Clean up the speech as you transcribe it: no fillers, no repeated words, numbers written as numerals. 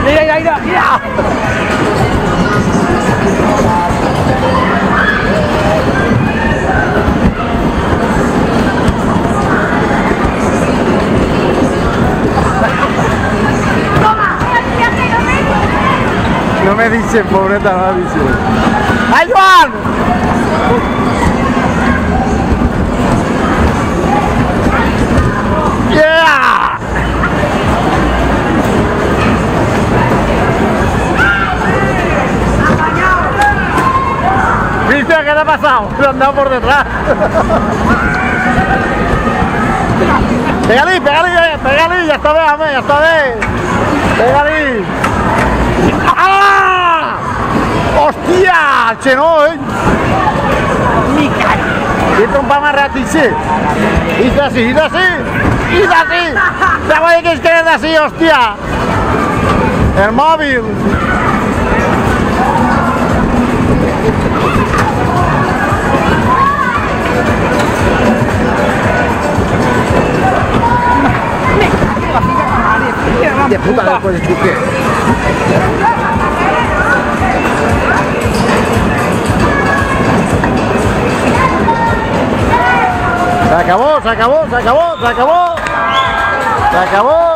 Mira, mira, mira. No me dice, pobreta, no me dice. ¡Ay, Joan! ¡Yeah! ¿Viste qué te ha pasado? Te han dado por detrás. Pégale, pégale, pégale, ya está bien, ya está bien. Pégale. ¡Ah! ¡Hostia! Che, no, Mi cara. Dice un pa' más ratiche. Dice así, dice así. Dice así. ¿Te voy que es que es así, hostia? El móvil. De puta después de chuque. Se acabó, se acabó, se acabó, se acabó. Se acabó.